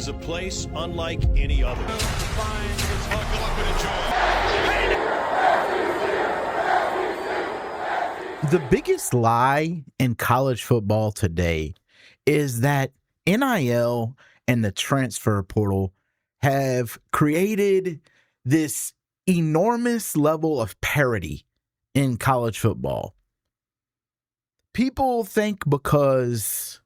is a place unlike any other. The biggest lie in college football today is that NIL and the transfer portal have created this enormous level of parity in college football. People think because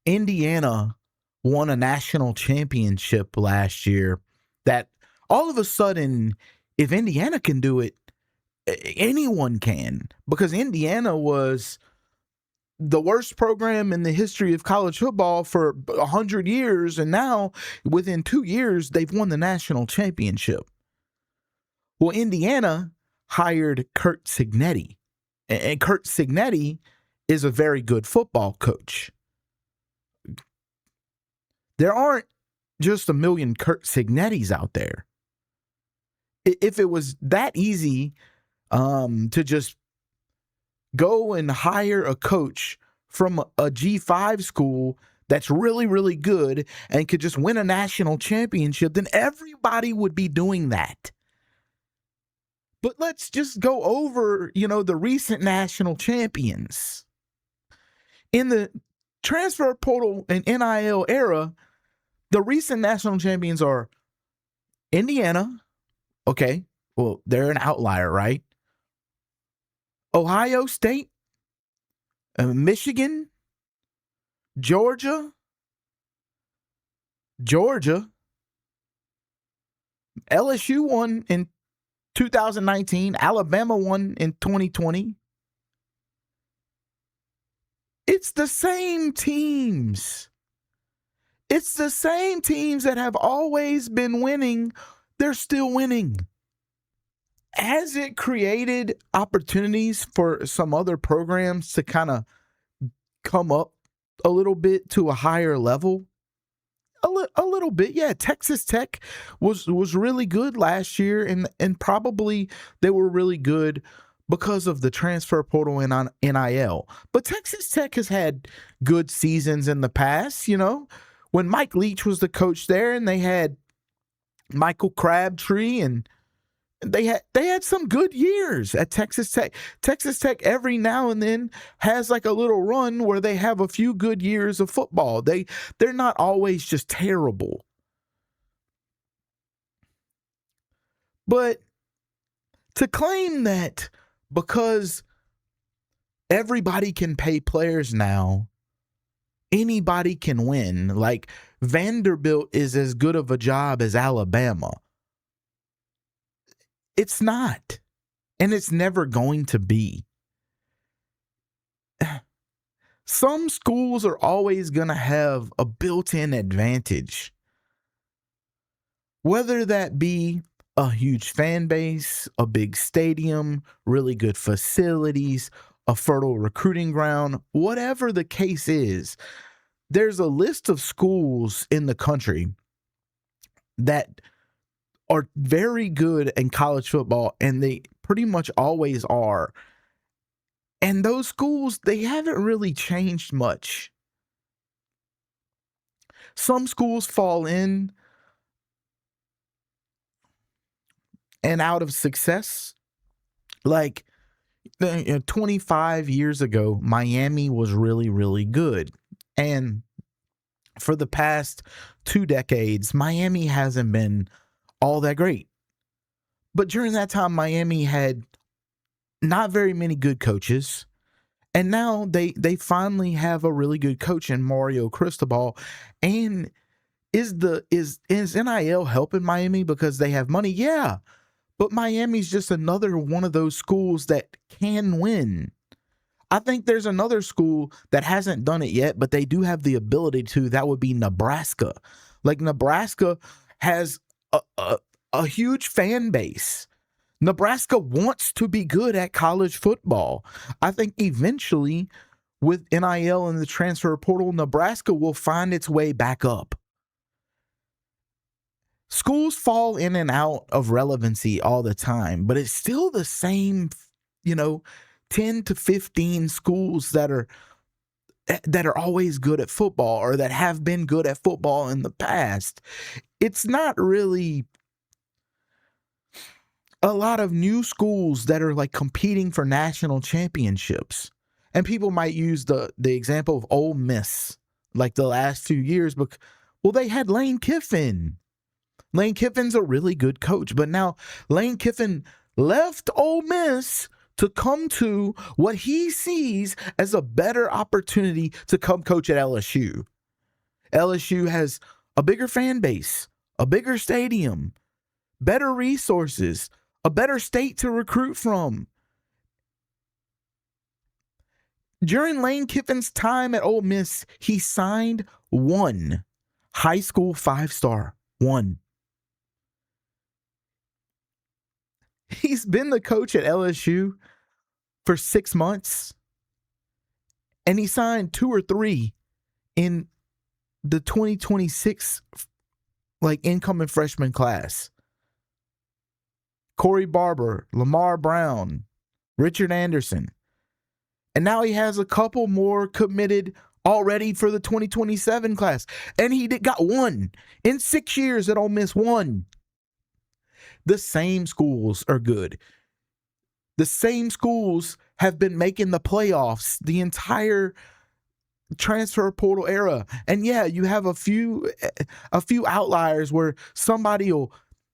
Indiana won a national championship last year that all of a sudden, if Indiana can do it, anyone can, because Indiana was the worst program in the history of college football for 100 years, and now within 2 years they've won the national championship. Well, Indiana hired Curt Cignetti, and Curt Cignetti is a very good football coach. There aren't just a million Curt Cignettis out there. If it was that easy to just go and hire a coach from a G5 school that's really, really good and could just win a national championship, then everybody would be doing that. But let's just go over, the recent national champions. In the transfer portal and NIL era, the recent national champions are Indiana. Okay, well, they're an outlier, right? Ohio State, Michigan, Georgia, LSU won in 2019, Alabama won in 2020. It's the same teams. It's the same teams that have always been winning. They're still winning. Has it created opportunities for some other programs to kind of come up a little bit to a higher level? A little bit, yeah. Texas Tech was really good last year, and probably they were really good because of the transfer portal and NIL. But Texas Tech has had good seasons in the past, when Mike Leach was the coach there, and they had Michael Crabtree, and they had some good years at Texas Tech. Texas Tech every now and then has like a little run where they have a few good years of football. They're not always just terrible. But to claim that because everybody can pay players now, anybody can win, like Vanderbilt is as good of a job as Alabama. It's not, and it's never going to be. Some schools are always going to have a built-in advantage, whether that be a huge fan base, a big stadium, really good facilities, a fertile recruiting ground, whatever the case is. There's a list of schools in the country that are very good in college football, and they pretty much always are. And those schools, they haven't really changed much. Some schools fall in and out of success. Like 25 years ago, Miami was really, really good. And for the past 2 decades, Miami hasn't been all that great. But during that time, Miami had not very many good coaches. And now they finally have a really good coach in Mario Cristobal. And is NIL helping Miami because they have money? Yeah. But Miami's just another one of those schools that can win. I think there's another school that hasn't done it yet, but they do have the ability to. That would be Nebraska. Like, Nebraska has a huge fan base. Nebraska wants to be good at college football. I think eventually, with NIL and the transfer portal, Nebraska will find its way back up. Schools fall in and out of relevancy all the time, but it's still the same, 10 to 15 schools that are that are always good at football or that have been good at football in the past. It's not really a lot of new schools that are like competing for national championships. And people might use the example of Ole Miss, like the last few years, but well, they had Lane Kiffin. Lane Kiffin's a really good coach, but now Lane Kiffin left Ole Miss to come to what he sees as a better opportunity to come coach at LSU. LSU has a bigger fan base, a bigger stadium, better resources, a better state to recruit from. During Lane Kiffin's time at Ole Miss, he signed one high school 5-star. One. He's been the coach at LSU for 6 months, and he signed 2 or 3 in the 2026 like incoming freshman class. Corey Barber, Lamar Brown, Richard Anderson. And now he has a couple more committed already for the 2027 class. And he got one in 6 years at Ole Miss, one. The same schools are good. The same schools have been making the playoffs the entire transfer portal era. And yeah, you have a few outliers where somebody will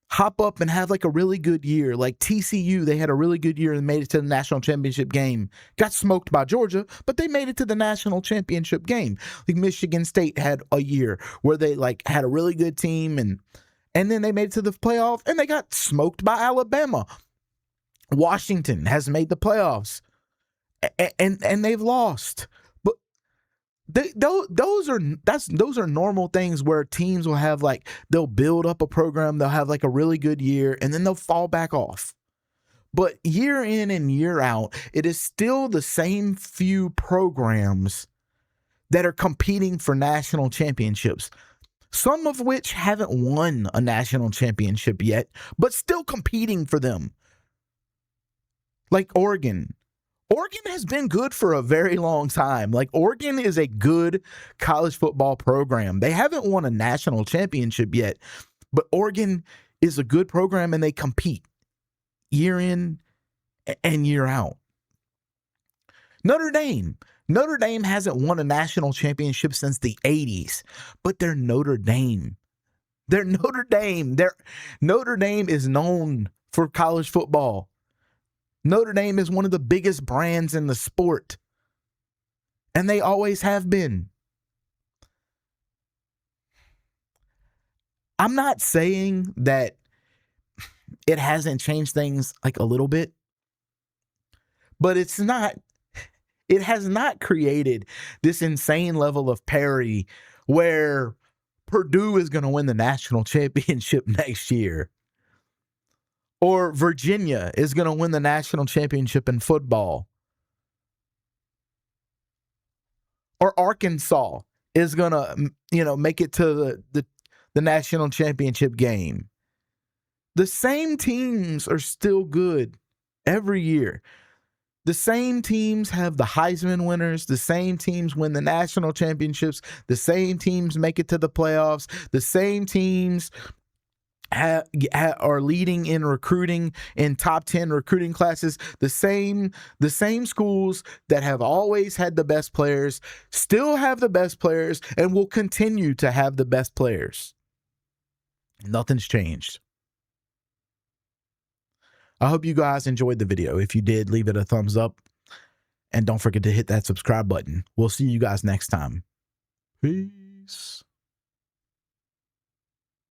hop up and have like a really good year. Like TCU, they had a really good year and made it to the national championship game. Got smoked by Georgia, but they made it to the national championship game. Like Michigan State had a year where they like had a really good team and then they made it to the playoff and they got smoked by Alabama. Washington has made the playoffs and they've lost. But those are normal things where teams will have like, they'll build up a program, they'll have like a really good year, and then they'll fall back off. But year in and year out, it is still the same few programs that are competing for national championships. Some of which haven't won a national championship yet, but still competing for them. Like Oregon. Oregon has been good for a very long time. Like Oregon is a good college football program. They haven't won a national championship yet, but Oregon is a good program and they compete year in and year out. Notre Dame hasn't won a national championship since the 80s, but they're Notre Dame. They're Notre Dame. Notre Dame is known for college football. Notre Dame is one of the biggest brands in the sport, and they always have been. I'm not saying that it hasn't changed things like a little bit, but it has not created this insane level of parity where Purdue is going to win the national championship next year. Or Virginia is going to win the national championship in football. Or Arkansas is going to, make it to the national championship game. The same teams are still good every year. The same teams have the Heisman winners. The same teams win the national championships. The same teams make it to the playoffs. The same teams are leading in recruiting in top 10 recruiting classes. The same schools that have always had the best players still have the best players and will continue to have the best players. Nothing's changed. I hope you guys enjoyed the video. If you did, leave it a thumbs up and don't forget to hit that subscribe button. We'll see you guys next time. Peace.